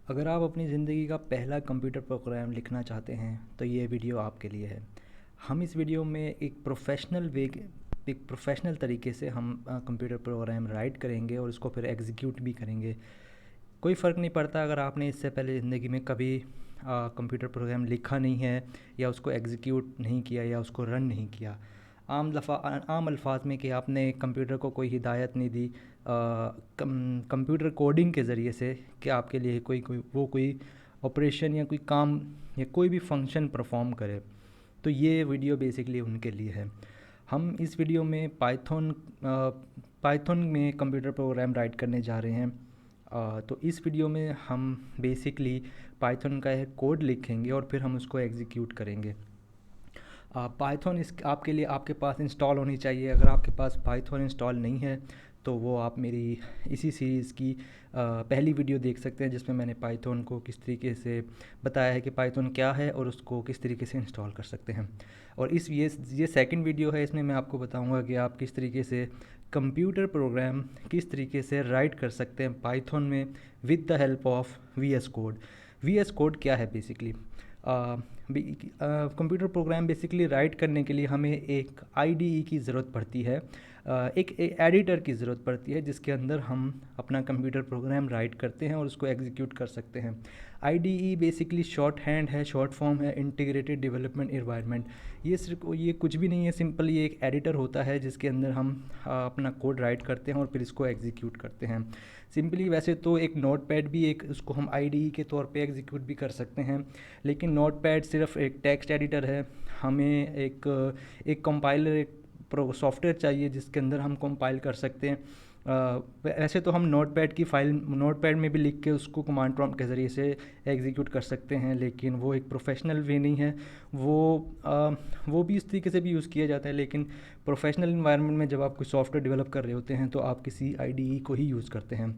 अगर आप अपनी ज़िंदगी का पहला कंप्यूटर प्रोग्राम लिखना चाहते हैं तो ये वीडियो आपके लिए है। हम इस वीडियो में एक प्रोफेशनल तरीके से हम कंप्यूटर प्रोग्राम राइट करेंगे और उसको फिर एग्जीक्यूट भी करेंगे। कोई फ़र्क नहीं पड़ता अगर आपने इससे पहले ज़िंदगी में कभी कंप्यूटर प्रोग्राम लिखा नहीं है या उसको एग्जीक्यूट नहीं किया या उसको रन नहीं किया। आम अल्फाज में कि आपने कंप्यूटर को कोई हिदायत नहीं दी कंप्यूटर कोडिंग के ज़रिए से कि आपके लिए कोई ऑपरेशन या कोई काम या कोई भी फंक्शन परफॉर्म करे। तो ये वीडियो बेसिकली उनके लिए है। हम इस वीडियो में पाइथन में कंप्यूटर प्रोग्राम राइट करने जा रहे हैं। तो इस वीडियो में हम बेसिकली पाइथन का एक कोड लिखेंगे और फिर हम उसको एग्जीक्यूट करेंगे। पाइथन इस आपके लिए आपके पास इंस्टॉल होनी चाहिए। अगर आपके पास पाइथन इंस्टॉल नहीं है तो वो आप मेरी इसी सीरीज़ की पहली वीडियो देख सकते हैं जिसमें मैंने पाइथन को किस तरीके से बताया है कि पाइथन क्या है और उसको किस तरीके से इंस्टॉल कर सकते हैं। और ये सेकंड वीडियो है, इसमें मैं आपको बताऊंगा कि आप किस तरीके से कंप्यूटर प्रोग्राम किस तरीके से राइट कर सकते हैं पाइथन में with the help of V S code. V S code क्या है basically? Computer program basically right करने के लिए हमें एक आईडीई की ज़रूरत पड़ती है। एक एडिटर की ज़रूरत पड़ती है जिसके अंदर हम अपना कंप्यूटर प्रोग्राम राइट करते हैं और उसको एग्जीक्यूट कर सकते हैं। आईडीई बेसिकली शॉर्ट हैंड है, शॉर्ट फॉर्म है इंटीग्रेटेड डेवलपमेंट एनवायरनमेंट। ये कुछ भी नहीं है, सिंपल ये एक एडिटर होता है जिसके अंदर हम अपना कोड राइट करते हैं और फिर इसको एग्जीक्यूट करते हैं। सिंपली वैसे तो एक नोटपैड भी एक उसको हम आईडीई के तौर पे एग्जीक्यूट भी कर सकते हैं, लेकिन नोटपैड सिर्फ एक टेक्स्ट एडिटर है। हमें एक कंपाइलर, एक सॉफ्टवेयर चाहिए जिसके अंदर हम कंपाइल कर सकते हैं। ऐसे तो हम नोटपैड में भी लिख के उसको कमांड प्रॉम्प्ट के ज़रिए से एग्जीक्यूट कर सकते हैं, लेकिन वो एक प्रोफेशनल वे नहीं है। वो वो भी इस तरीके से भी यूज़ किया जाता है, लेकिन प्रोफेशनल इन्वायरमेंट में जब आप कोई सॉफ्टवेयर डेवलप कर रहे होते हैं तो आप किसी आईडीई को ही यूज़ करते हैं।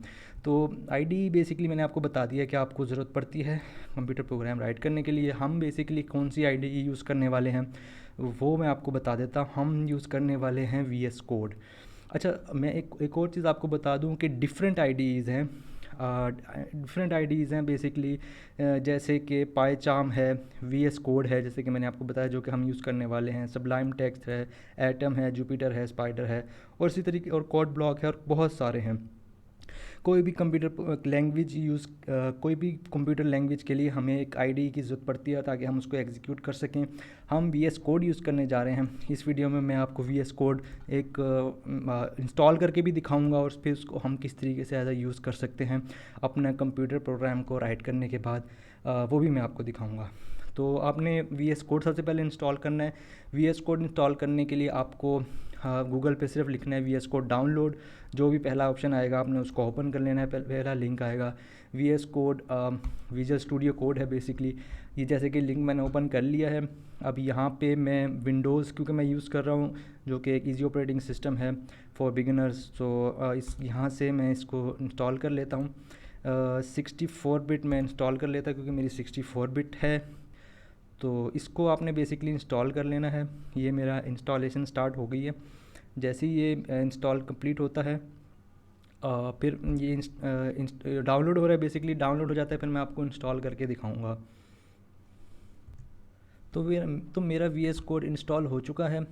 तो आईडीई बेसिकली मैंने आपको बता दिया कि आपको ज़रूरत पड़ती है कंप्यूटर प्रोग्राम राइट करने के लिए। हम बेसिकली कौन सी आईडीई यूज़ करने वाले हैं वो मैं आपको बता देता हूँ। हम यूज़ करने वाले हैं वी एस कोड। अच्छा, मैं एक और चीज़ आपको बता दूं कि डिफरेंट आईडीज़ हैं बेसिकली, जैसे कि पाईचार्म है, वी एस कोड है जैसे कि मैंने आपको बताया जो कि हम यूज़ करने वाले हैं, सबलाइम टेक्स्ट है, एटम है, जुपिटर है, स्पाइडर है और इसी तरीके और कोड ब्लॉक है और बहुत सारे हैं। कोई भी कंप्यूटर लैंग्वेज के लिए हमें एक आईडी की ज़रूरत पड़ती है ताकि हम उसको एग्जीक्यूट कर सकें। हम वी एस कोड यूज़ करने जा रहे हैं। इस वीडियो में मैं आपको वी एस कोड एक इंस्टॉल करके भी दिखाऊंगा और फिर उसको हम किस तरीके से एज यूज़ कर सकते हैं अपना कंप्यूटर प्रोग्राम को राइट करने के बाद, वो भी मैं आपको दिखाऊंगा। तो आपने वी एस कोड सबसे पहले इंस्टॉल करना है। वी एस कोड इंस्टॉल करने के लिए आपको गूगल पे सिर्फ लिखना है वी एस कोड डाउनलोड। जो भी पहला ऑप्शन आएगा आपने उसको ओपन कर लेना है। पहला लिंक आएगा V S code, visual studio code है बेसिकली ये। जैसे कि लिंक मैंने ओपन कर लिया है। अब यहाँ पे मैं विंडोज़ क्योंकि मैं यूज़ कर रहा हूँ जो कि एक ईजी ऑपरेटिंग सिस्टम है फॉर बिगिनर्स, तो इस यहाँ से मैं इसको इंस्टॉल कर लेता हूँ। 64 बिट मैं इंस्टॉल कर लेता क्योंकि मेरी 64 बिट है। तो इसको आपने बेसिकली इंस्टॉल कर लेना है। ये मेरा इंस्टॉलेशन स्टार्ट हो गई है। जैसे ही ये इंस्टॉल कंप्लीट होता है फिर ये डाउनलोड हो रहा है, बेसिकली डाउनलोड हो जाता है, फिर मैं आपको इंस्टॉल करके दिखाऊंगा। तो मेरा वी एस कोड इंस्टॉल हो चुका है।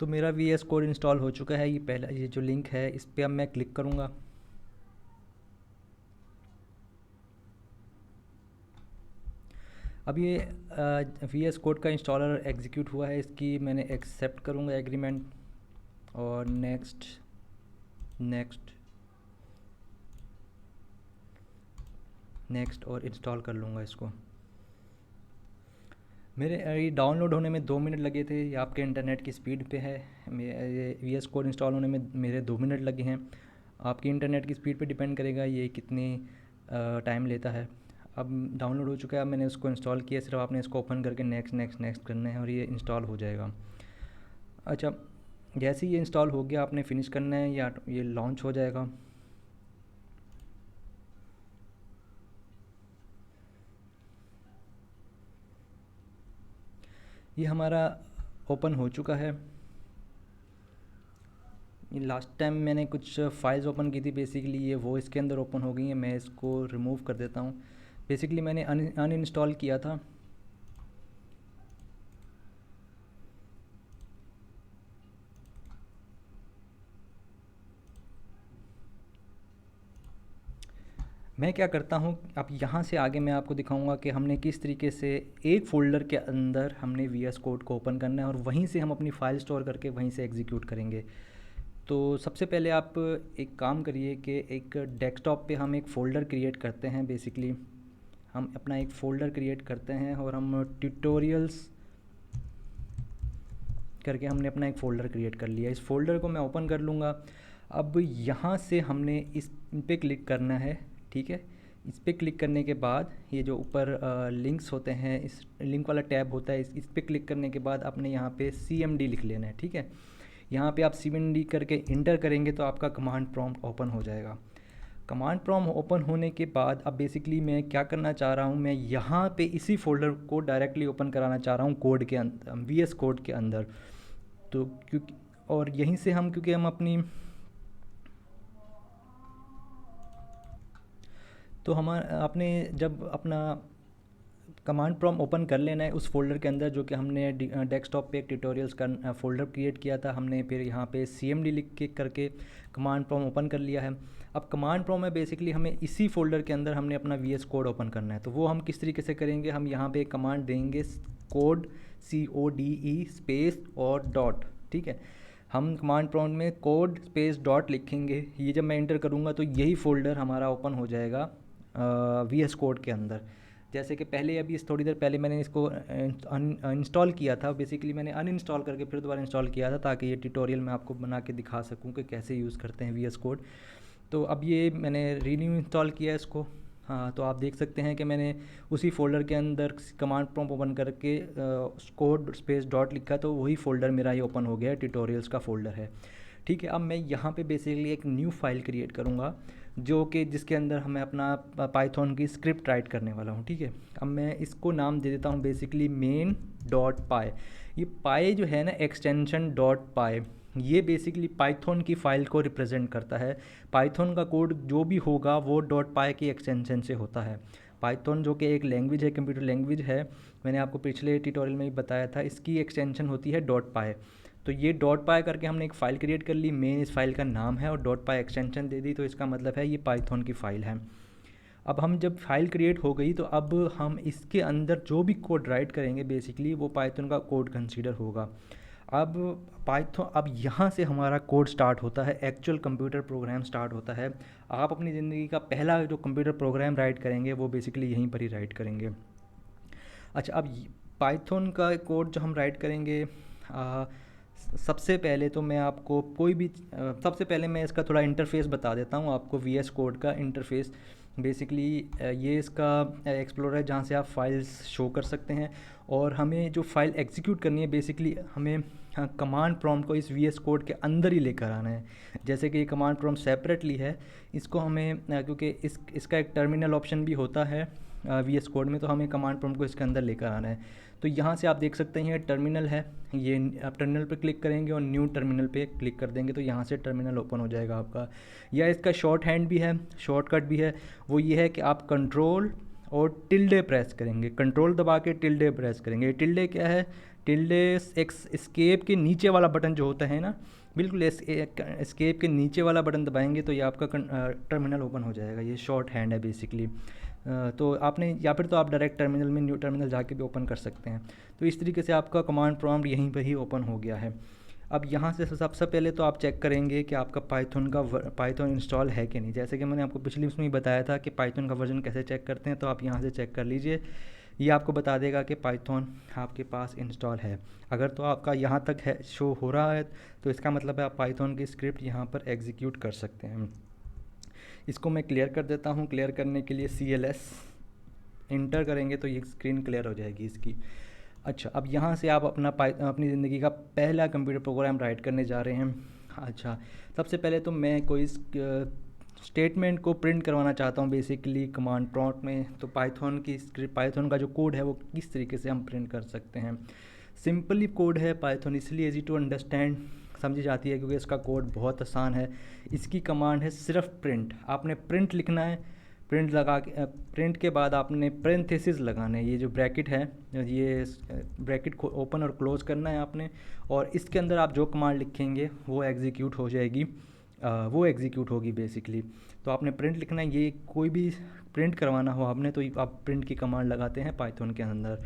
तो मेरा वी एस कोड इंस्टॉल हो चुका है। ये जो लिंक है इस पर अब मैं क्लिक करूँगा। अब ये वी एस कोड का इंस्टॉलर एग्जीक्यूट हुआ है। इसकी मैंने एक्सेप्ट करूँगा एग्रीमेंट और नेक्स्ट नेक्स्ट नेक्स्ट और इंस्टॉल कर लूँगा इसको। मेरे ये डाउनलोड होने में 2 मिनट लगे थे। ये आपके इंटरनेट की स्पीड पे है। ये वी एस कोड इंस्टॉल होने में मेरे 2 मिनट लगे हैं। आपकी इंटरनेट की स्पीड पे डिपेंड करेगा ये कितनी टाइम लेता है। अब डाउनलोड हो चुका है। अब मैंने उसको इंस्टॉल किया, सिर्फ आपने इसको ओपन करके नेक्स्ट नेक्स्ट नेक्स्ट करना है और ये इंस्टॉल हो जाएगा। अच्छा, जैसे ही ये इंस्टॉल हो गया आपने फिनिश करना है या ये लॉन्च हो जाएगा। ये हमारा ओपन हो चुका है। ये लास्ट टाइम मैंने कुछ फाइल्स ओपन की थी बेसिकली, ये वो इसके अंदर ओपन हो गई हैं। मैं इसको रिमूव कर देता हूँ। बेसिकली मैंने अनइंस्टॉल किया था। मैं क्या करता हूँ, अब यहाँ से आगे मैं आपको दिखाऊंगा कि हमने किस तरीके से एक फ़ोल्डर के अंदर हमने वी एस कोड को ओपन करना है और वहीं से हम अपनी फ़ाइल स्टोर करके वहीं से एग्जीक्यूट करेंगे। तो सबसे पहले आप एक काम करिए कि एक डेस्कटॉप पे हम एक फ़ोल्डर क्रिएट करते हैं। बेसिकली हम अपना एक फ़ोल्डर क्रिएट करते हैं और हम ट्यूटोरियल्स करके हमने अपना एक फ़ोल्डर क्रिएट कर लिया। इस फ़ोल्डर को मैं ओपन कर लूँगा। अब यहाँ से हमने इस पे क्लिक करना है, ठीक है। इस पे क्लिक करने के बाद ये जो ऊपर लिंक्स होते हैं, इस लिंक वाला टैब होता है, इस पे क्लिक करने के बाद आपने यहाँ पे CMD लिख लेना है, ठीक है। यहाँ पे आप CMD करके इंटर करेंगे तो आपका कमांड प्रॉम्प्ट ओपन हो जाएगा। कमांड प्रॉम्प्ट ओपन होने के बाद अब बेसिकली मैं क्या करना चाह रहा हूँ, मैं यहाँ पे इसी फोल्डर को डायरेक्टली ओपन कराना चाह रहा हूँ कोड के अंदर, VS कोड के अंदर। तो क्योंकि और यहीं से हम क्योंकि हम अपनी तो हमारा आपने जब अपना कमांड प्रॉम्प्ट ओपन कर लेना है उस फोल्डर के अंदर जो कि हमने डेस्कटॉप पे एक ट्यूटोरियल्स का फोल्डर क्रिएट किया था हमने, फिर यहाँ पे CMD लिख के करके कमांड प्रॉम्प्ट ओपन कर लिया है। अब कमांड प्रॉम्प्ट में बेसिकली हमें इसी फोल्डर के अंदर हमने अपना VS कोड ओपन करना है। तो वो हम किस तरीके से करेंगे, हम यहाँ पे एक कमांड देंगे कोड CODE स्पेस और डॉट, ठीक है। हम कमांड प्रॉम्प्ट में कोड स्पेस डॉट लिखेंगे। ये जब मैं एंटर करूँगा तो यही फोल्डर हमारा ओपन हो जाएगा VS कोड के अंदर। जैसे कि पहले अभी इस थोड़ी देर पहले मैंने इसको इंस्टॉल किया था। बेसिकली मैंने अनइंस्टॉल करके फिर दोबारा इंस्टॉल किया था ताकि ये ट्यूटोरियल मैं आपको बना के दिखा सकूं कि कैसे यूज़ करते हैं VS कोड। तो अब ये मैंने रीन्यू इंस्टॉल किया है इसको। हाँ, तो आप देख सकते हैं कि मैंने उसी फ़ोल्डर के अंदर कमांड प्रॉम्प्ट ओपन करके कोड स्पेस डॉट लिखा, तो वही फ़ोल्डर मेरा ये ओपन हो गया है, ट्यूटोरियल्स का फ़ोल्डर है, ठीक है। अब मैं यहाँ पे बेसिकली एक न्यू फाइल क्रिएट करूँगा जो कि जिसके अंदर हमें अपना पाइथन की स्क्रिप्ट राइट करने वाला हूँ, ठीक है। अब मैं इसको नाम दे देता हूँ बेसिकली मेन डॉट पाई। ये पाई जो है ना, एक्सटेंशन डॉट पाई, ये बेसिकली पाइथन की फ़ाइल को रिप्रेजेंट करता है। पाइथन का कोड जो भी होगा वो डॉट पाई की एक्सटेंशन से होता है। पाइथन जो कि एक लैंग्वेज है, कंप्यूटर लैंग्वेज है, मैंने आपको पिछले ट्यूटोरियल में भी बताया था, इसकी एक्सटेंशन होती है डॉट पाई। तो ये डॉट पाई करके हमने एक फ़ाइल क्रिएट कर ली, मेन इस फाइल का नाम है, और डॉट पाई एक्सटेंशन दे दी, तो इसका मतलब है ये पाइथन की फ़ाइल है। अब हम जब फाइल क्रिएट हो गई तो अब हम इसके अंदर जो भी कोड राइट करेंगे बेसिकली वो पाइथन का कोड कंसीडर होगा। अब पाइथन, अब यहाँ से हमारा कोड स्टार्ट होता है, एक्चुअल कंप्यूटर प्रोग्राम स्टार्ट होता है। आप अपनी ज़िंदगी का पहला जो कंप्यूटर प्रोग्राम राइट करेंगे वो बेसिकली यहीं पर ही राइट करेंगे। अच्छा, अब पाइथन का कोड जो हम राइट करेंगे, सबसे पहले तो मैं आपको सबसे पहले मैं इसका थोड़ा इंटरफेस बता देता हूँ आपको। VS कोड का इंटरफेस बेसिकली ये इसका एक्सप्लोरर है जहाँ से आप फाइल्स शो कर सकते हैं, और हमें जो फाइल एग्जीक्यूट करनी है बेसिकली हमें कमांड प्रॉम्प्ट को इस VS कोड के अंदर ही लेकर आना है। जैसे कि ये कमांड प्रॉम्प्ट सेपरेटली है, इसको हमें क्योंकि इसका एक टर्मिनल ऑप्शन भी होता है VS कोड में, तो हमें कमांड प्रॉम्प्ट को इसके अंदर लेकर आना है। तो यहाँ से आप देख सकते हैं टर्मिनल है, ये आप टर्मिनल पे क्लिक करेंगे और न्यू टर्मिनल पे क्लिक कर देंगे तो यहाँ से टर्मिनल ओपन हो जाएगा आपका। या इसका शॉर्ट हैंड भी है, शॉर्टकट भी है, वो ये है कि आप कंट्रोल और टिल्डे प्रेस करेंगे, कंट्रोल दबा के टिल्डे प्रेस करेंगे। टिल्डे क्या है, टिल्डे एस्केप के नीचे वाला बटन जो होता है ना, बिल्कुल एस्केप के नीचे वाला बटन दबाएंगे तो ये आपका टर्मिनल ओपन हो जाएगा। ये शॉर्ट हैंड है बेसिकली। तो आपने, या फिर तो आप डायरेक्ट टर्मिनल में न्यू टर्मिनल जाके भी ओपन कर सकते हैं। तो इस तरीके से आपका कमांड प्रॉम्प्ट यहीं पर ही ओपन हो गया है। अब यहाँ से सबसे पहले तो आप चेक करेंगे कि आपका पाइथन इंस्टॉल है कि नहीं। जैसे कि मैंने आपको पिछली उसमें ही बताया था कि पाइथन का वर्जन कैसे चेक करते हैं, तो आप यहाँ से चेक कर लीजिए। ये आपको बता देगा कि पाइथन आपके पास इंस्टॉल है। अगर तो आपका यहाँ तक है, शो हो रहा है, तो इसका मतलब है आप पाइथन की स्क्रिप्ट यहाँ पर एग्जीक्यूट कर सकते हैं। इसको मैं क्लियर कर देता हूँ। क्लियर करने के लिए CLS इंटर करेंगे तो ये स्क्रीन क्लियर हो जाएगी इसकी। अच्छा, अब यहाँ से आप अपनी ज़िंदगी का पहला कंप्यूटर प्रोग्राम राइट करने जा रहे हैं। अच्छा, सबसे पहले तो मैं कोई स्टेटमेंट को प्रिंट करवाना चाहता हूँ बेसिकली कमांड प्रॉम्प्ट में। तो पाइथन की स्क्रिप्ट, पाइथन का जो कोड है वो किस तरीके से हम प्रिंट कर सकते हैं। सिंपली कोड है पाइथन, इसलिए ईजी टू अंडरस्टैंड। समझी जाती है क्योंकि इसका कोड बहुत आसान है। इसकी कमांड है सिर्फ प्रिंट। आपने प्रिंट लिखना है, प्रिंट लगा के प्रिंट के बाद आपने पेरेंथेसिस लगाना है, ये जो ब्रैकेट है ये ब्रैकेट को ओपन और क्लोज़ करना है आपने, और इसके अंदर आप जो कमांड लिखेंगे वो एग्जीक्यूट हो जाएगी, वो एग्जीक्यूट होगी बेसिकली। तो आपने प्रिंट लिखना है, ये कोई भी प्रिंट करवाना हो आपने तो आप प्रिंट की कमांड लगाते हैं पाइथन के अंदर।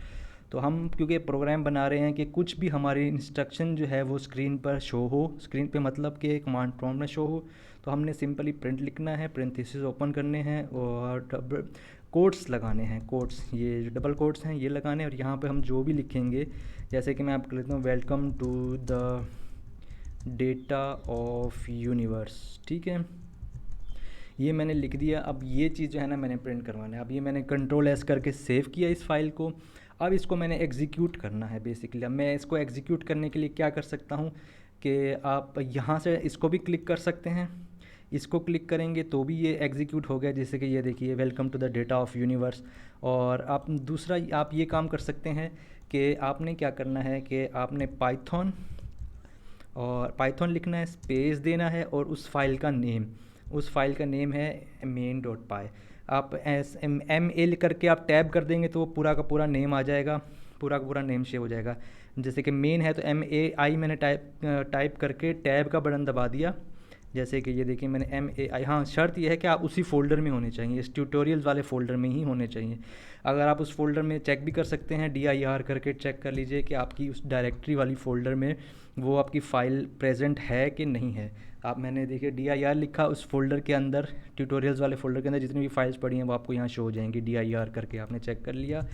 तो हम क्योंकि प्रोग्राम बना रहे हैं कि कुछ भी हमारी इंस्ट्रक्शन जो है वो स्क्रीन पर शो हो, स्क्रीन पे मतलब कि कमांड प्रॉम्प्ट में शो हो, तो हमने सिंपली प्रिंट लिखना है, पेरेंथेसिस ओपन करने हैं और कोट्स लगाने हैं, कोट्स ये जो डबल कोट्स हैं ये लगाने हैं, और यहाँ पे हम जो भी लिखेंगे, जैसे कि मैं आपको लिखता हूँ welcome to the data of universe, ठीक है, ये मैंने लिख दिया। अब ये चीज़ जो है ना मैंने प्रिंट करवाना है। अब ये मैंने कंट्रोल एस करके सेव किया इस फाइल को। अब इसको मैंने एग्जीक्यूट करना है बेसिकली। अब मैं इसको एग्जीक्यूट करने के लिए क्या कर सकता हूँ कि आप यहाँ से इसको भी क्लिक कर सकते हैं, इसको क्लिक करेंगे तो भी ये एग्जीक्यूट हो गया, जैसे कि ये देखिए welcome to the data of universe. और आप दूसरा आप ये काम कर सकते हैं कि आपने क्या करना है कि आपने पाइथन लिखना है, स्पेस देना है और उस फाइल का नेम है main.py। आप MA करके आप टैब कर देंगे तो वो पूरा का पूरा नेम आ जाएगा, पूरा का पूरा नेम सेव हो जाएगा। जैसे कि मेन है तो MAI मैंने टाइप करके टैब का बटन दबा दिया, जैसे कि ये देखिए मैंने MAI। हाँ, शर्त यह है कि आप उसी फोल्डर में होने चाहिए, इस ट्यूटोरियल्स वाले फ़ोल्डर में ही होने चाहिए। अगर आप उस फोल्डर में चेक भी कर सकते हैं, DIR करके चेक कर लीजिए कि आपकी उस डायरेक्टरी वाली फ़ोल्डर में वो आपकी फ़ाइल प्रेजेंट है कि नहीं है। आप मैंने देखिए DIR लिखा, उस फोल्डर के अंदर ट्यूटोरियल्स वाले फ़ोल्डर के अंदर जितनी भी फाइल्स पड़ी हैं वो आपको यहाँ शो हो जाएंगी, DIR करके आपने चेक कर लिया।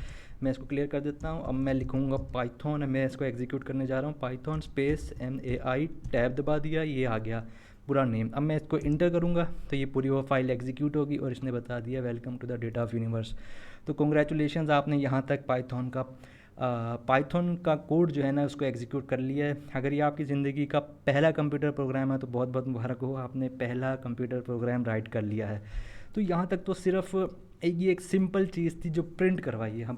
मैं इसको क्लियर कर देता हूँ। अब मैं लिखूँगा पाइथन, मैं इसको एग्जीक्यूट करने जा रहा हूँ, पाइथन स्पेस MAI टैब दबा दिया, ये आ गया पूरा नेम। अब मैं इसको इंटर करूँगा तो ये पूरी वो फाइल एग्जीक्यूट होगी और इसने बता दिया welcome to the data of universe. तो कॉन्ग्रेचुलेशंस, आपने यहाँ तक पाइथन का कोड जो है ना उसको एग्जीक्यूट कर लिया है। अगर ये आपकी ज़िंदगी का पहला कंप्यूटर प्रोग्राम है तो बहुत बहुत मुबारक हो, आपने पहला कंप्यूटर प्रोग्राम राइट कर लिया है। तो यहाँ तक तो सिर्फ ये एक सिंपल चीज़ थी जो प्रिंट करवाई है।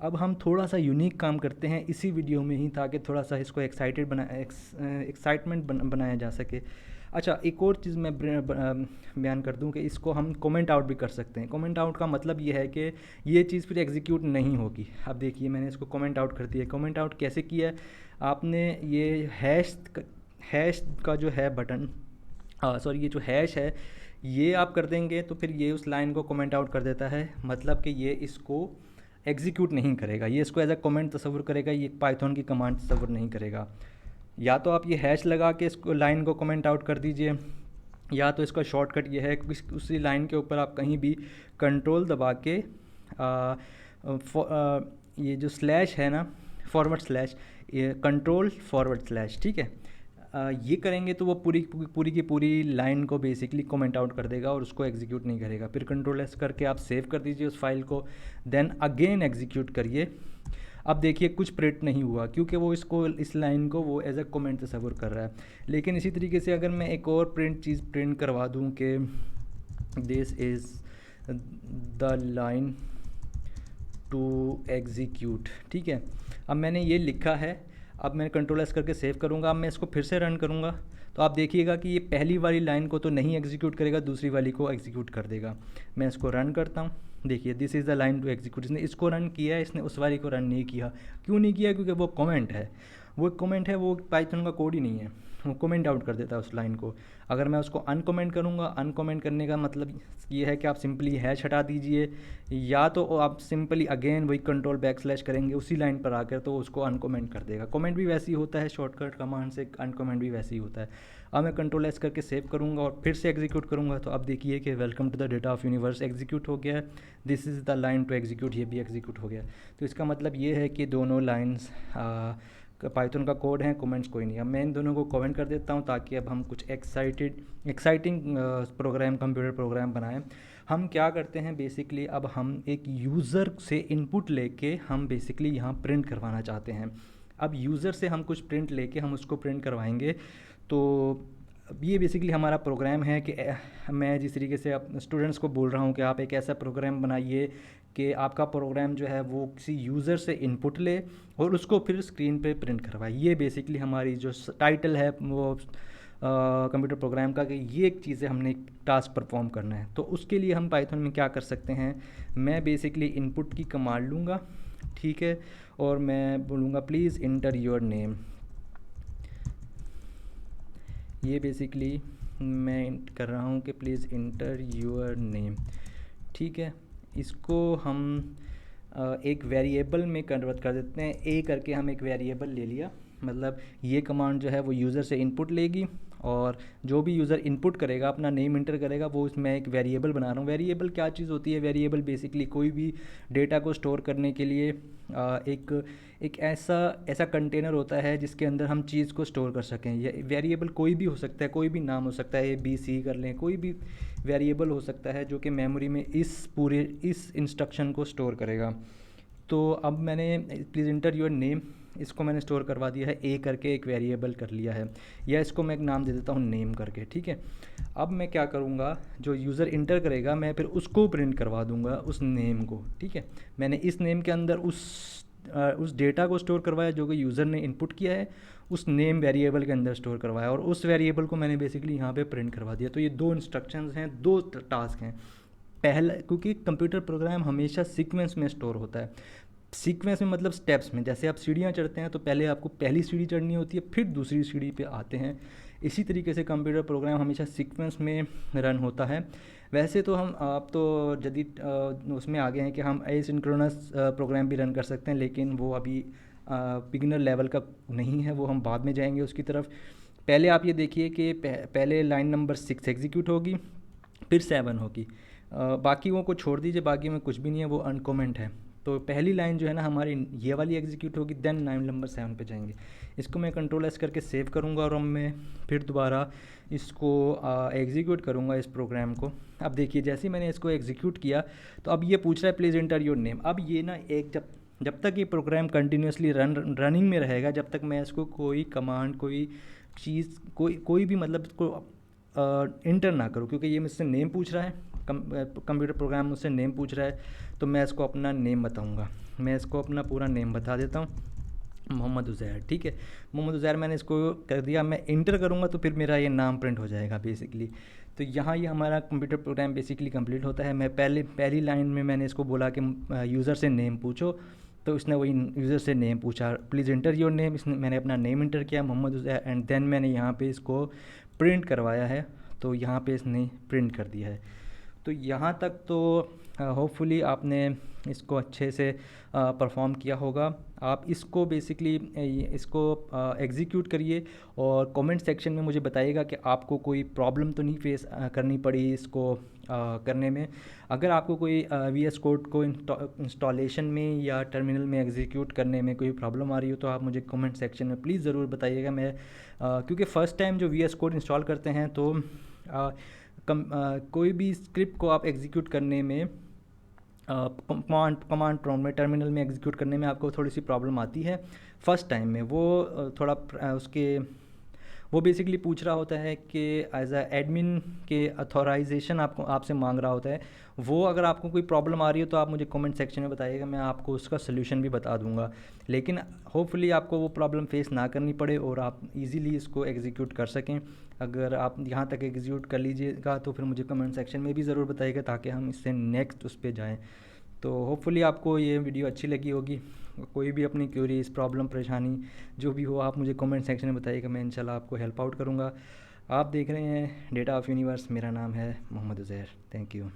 अब हम थोड़ा सा यूनिक काम करते हैं इसी वीडियो में ही, ताकि थोड़ा सा इसको एक्साइटमेंट बनाया जा सके। अच्छा, एक और चीज़ मैं बयान कर दूं कि इसको हम कमेंट आउट भी कर सकते हैं। कमेंट आउट का मतलब ये है कि ये चीज़ फिर एग्जीक्यूट नहीं होगी। अब देखिए मैंने इसको कमेंट आउट कर दिया। कमेंट आउट कैसे किया है, आपने ये हैश का जो है बटन, सॉरी ये जो हैश है ये आप कर देंगे तो फिर ये उस लाइन को कमेंट आउट कर देता है, मतलब कि ये इसको एग्जीक्यूट नहीं करेगा, ये इसको एज अ कमेंट तस्वुर करेगा, ये पाइथन की कमांड तस्वुर नहीं करेगा। या तो आप ये हैश लगा के इसको लाइन को कमेंट आउट कर दीजिए, या तो इसका शॉर्टकट ये है कि उसी लाइन के ऊपर आप कहीं भी कंट्रोल दबा के ये जो स्लैश है ना, फॉरवर्ड स्लैश, ये कंट्रोल फॉरवर्ड स्लैश, ठीक है, ये करेंगे तो वो पूरी की पूरी लाइन को बेसिकली कमेंट आउट कर देगा और उसको एग्जीक्यूट नहीं करेगा। फिर कंट्रोल एस करके आप सेव कर दीजिए उस फाइल को, देन अगेन एग्जीक्यूट करिए। अब देखिए कुछ प्रिंट नहीं हुआ क्योंकि वो इस लाइन को वो एज अ कमेंट तस्वुर कर रहा है। लेकिन इसी तरीके से अगर मैं एक और चीज़ प्रिंट करवा दूँ कि this is the line to execute, ठीक है, अब मैंने ये लिखा है। अब मैं कंट्रोल एस करके सेव करूँगा। अब मैं इसको फिर से रन करूँगा तो आप देखिएगा कि ये पहली वाली लाइन को तो नहीं एग्जीक्यूट करेगा, दूसरी वाली को एग्जीक्यूट कर देगा। मैं इसको रन करता हूँ, देखिए this is the line to execute. इसने इसको रन किया है, इसने उस वाली को रन नहीं किया। क्यों नहीं किया? क्योंकि वो कमेंट है, वो पाइथन का कोड ही नहीं है, वो कमेंट आउट कर देता है उस लाइन को। अगर मैं उसको अनकमेंट करूँगा, अनकमेंट करने का मतलब ये है कि आप सिंपली हैश हटा दीजिए, या तो आप सिंपली अगेन वही कंट्रोल बैकस्लैश करेंगे उसी लाइन पर आकर, तो उसको अनकमेंट कर देगा। कमेंट भी वैसे ही होता है, शॉर्टकट कमांड से अनकमेंट भी वैसे ही होता है। अब मैं कंट्रोल एस करके सेव करूँगा और फिर से एग्जीक्यूट करूँगा तो अब देखिए कि welcome to the data of universe execute हो गया है। This is the line to execute, ये भी एग्जीक्यूट हो गया। तो इसका मतलब ये है कि दोनों लाइन्स पाइथन का कोड है, कमेंट्स कोई नहीं। अब मैं इन दोनों को कमेंट कर देता हूँ ताकि अब हम कुछ एक्साइटिंग प्रोग्राम, कंप्यूटर प्रोग्राम बनाएं। हम क्या करते हैं बेसिकली, अब हम एक यूज़र से इनपुट लेके हम बेसिकली यहाँ प्रिंट करवाना चाहते हैं। अब यूज़र से हम कुछ प्रिंट लेके हम उसको प्रिंट करवाएंगे। तो ये बेसिकली हमारा प्रोग्राम है कि मैं जिस तरीके से अब स्टूडेंट्स को बोल रहा हूँ कि आप एक ऐसा प्रोग्राम बनाइए कि आपका प्रोग्राम जो है वो किसी यूज़र से इनपुट ले और उसको फिर स्क्रीन पे प्रिंट करवाए। ये बेसिकली हमारी जो टाइटल है वो कंप्यूटर प्रोग्राम का, कि ये एक चीज़ है, हमने एक टास्क परफॉर्म करना है। तो उसके लिए हम पाइथन में क्या कर सकते हैं, मैं बेसिकली इनपुट की कमांड लूँगा, ठीक है, और मैं बोलूँगा प्लीज़ इंटर योर नेम। ये बेसिकली मैं कर रहा हूँ कि प्लीज़ इंटर योर नेम, ठीक है। इसको हम एक वेरिएबल में कन्वर्ट कर देते हैं। ए करके हम एक वेरिएबल ले लिया, मतलब ये कमांड जो है वो यूज़र से इनपुट लेगी और जो भी यूज़र इनपुट करेगा, अपना नेम इंटर करेगा, वो उसमें एक वेरिएबल बना रहा हूँ। वेरिएबल क्या चीज़ होती है, वेरिएबल बेसिकली कोई भी डेटा को स्टोर करने के लिए एक ऐसा कंटेनर होता है जिसके अंदर हम चीज़ को स्टोर कर सकें। ये वेरिएबल कोई भी हो सकता है, कोई भी नाम हो सकता है, ABC कर लें, कोई भी वेरिएबल हो सकता है जो कि मेमोरी में इस इंस्ट्रक्शन को स्टोर करेगा। तो अब मैंने प्लीज़ इंटर योर नेम, इसको मैंने स्टोर करवा दिया है, ए करके एक वेरिएबल कर लिया है, या इसको मैं एक नाम दे देता हूँ नेम करके, ठीक है। अब मैं क्या करूँगा, जो यूज़र इंटर करेगा मैं फिर उसको प्रिंट करवा दूँगा, उस नेम को, ठीक है। मैंने इस नेम के अंदर उस डेटा को स्टोर करवाया जो कि यूज़र ने इनपुट किया है, उस नेम वेरिएबल के अंदर स्टोर करवाया, और उस वेरिएबल को मैंने बेसिकली यहाँ पे प्रिंट करवा दिया। तो ये दो इंस्ट्रक्शंस हैं, दो टास्क हैं। पहला, क्योंकि कंप्यूटर प्रोग्राम हमेशा सीक्वेंस में स्टोर होता है। सीक्वेंस में मतलब स्टेप्स में, जैसे आप सीढ़ियाँ चढ़ते हैं तो पहले आपको पहली सीढ़ी चढ़नी होती है, फिर दूसरी सीढ़ी पे आते हैं। इसी तरीके से कंप्यूटर प्रोग्राम हमेशा सीक्वेंस में रन होता है। वैसे तो हम आप तो जदीद उसमें आ गए हैं कि हम एसिंक्रोनस प्रोग्राम भी रन कर सकते हैं, लेकिन वो अभी बिगिनर लेवल का नहीं है, वो हम बाद में जाएंगे उसकी तरफ। पहले आप ये देखिए कि पहले लाइन नंबर 6 एग्जीक्यूट होगी, फिर 7 होगी, बाकी वो को छोड़ दीजिए, बाकी में कुछ भी नहीं है, वो अनकॉमेंट है। तो पहली लाइन जो है ना हमारी, ये वाली एग्जीक्यूट होगी, देन लाइन नंबर 7 पे जाएंगे। इसको मैं Ctrl+S करके सेव करूँगा और अब मैं फिर दोबारा इसको एग्जीक्यूट करूँगा इस प्रोग्राम को। अब देखिए जैसे ही मैंने इसको एग्जीक्यूट किया तो अब ये पूछ रहा है प्लीज़ एंटर योर नेम। अब ये ना जब तक ये प्रोग्राम कंटिन्यूसली रनिंग में रहेगा, जब तक मैं इसको कोई कमांड, कोई चीज़, कोई भी मतलब इसको इंटर ना करूँ, क्योंकि ये मुझसे नेम पूछ रहा है, कंप्यूटर प्रोग्राम मुझसे नेम पूछ रहा है, तो मैं इसको अपना नेम बताऊंगा। मैं इसको अपना पूरा नेम बता देता हूँ, मोहम्मद उज़ैर, ठीक है। मोहम्मद उज़ैर मैंने इसको कर दिया, मैं इंटर करूँगा तो फिर मेरा ये नाम प्रिंट हो जाएगा बेसिकली। तो यहाँ ये हमारा कंप्यूटर प्रोग्राम बेसिकली कंप्लीट होता है। मैं पहली लाइन में मैंने इसको बोला कि यूज़र से नेम पूछो, तो इसने वही यूज़र से नेम पूछा, प्लीज़ इंटर योर नेम। इसने मैंने अपना नेम इंटर किया, मोहम्मद उज़ैर, एंड देन मैंने यहाँ पे इसको प्रिंट करवाया है, तो यहाँ पे इसने प्रिंट कर दिया है। तो यहाँ तक तो होपफुली आपने इसको अच्छे से परफॉर्म किया होगा। आप इसको बेसिकली इसको एग्जीक्यूट करिए और कमेंट सेक्शन में मुझे बताइएगा कि आपको कोई प्रॉब्लम तो नहीं फेस करनी पड़ी इसको करने में। अगर आपको कोई VS कोड को इंस्टॉलेशन में या टर्मिनल में एग्जीक्यूट करने में कोई प्रॉब्लम आ रही हो तो आप मुझे कमेंट सेक्शन में प्लीज़ ज़रूर बताइएगा। मैं क्योंकि फ़र्स्ट टाइम जो VS कोड इंस्टॉल करते हैं तो कोई भी स्क्रिप्ट को आप एग्जीक्यूट करने में कमांड प्रॉम्प्ट में, टर्मिनल में एग्जीक्यूट करने में आपको थोड़ी सी प्रॉब्लम आती है फ़र्स्ट टाइम में। वो थोड़ा वो बेसिकली पूछ रहा होता है कि एज अ एडमिन के अथॉराइजेशन आपसे मांग रहा होता है। वो अगर आपको कोई प्रॉब्लम आ रही हो तो आप मुझे कमेंट सेक्शन में बताइएगा, मैं आपको उसका सोल्यूशन भी बता दूंगा। लेकिन होपफुली आपको वो प्रॉब्लम फेस ना करनी पड़े और आप इजीली इसको एग्जीक्यूट कर सकें। अगर आप यहाँ तक एग्जीक्यूट कर लीजिएगा तो फिर मुझे कमेंट सेक्शन में भी ज़रूर बताइएगा ताकि हम इससे नेक्स्ट उस पर जाएँ। तो होपफुली आपको ये वीडियो अच्छी लगी होगी। कोई भी अपनी क्यूरीज, प्रॉब्लम, परेशानी जो भी हो आप मुझे कमेंट सेक्शन में बताइएगा, मैं इंशाल्लाह आपको हेल्प आउट करूँगा। आप देख रहे हैं डेटा ऑफ यूनिवर्स, मेरा नाम है मोहम्मद उज़ैर। Thank you.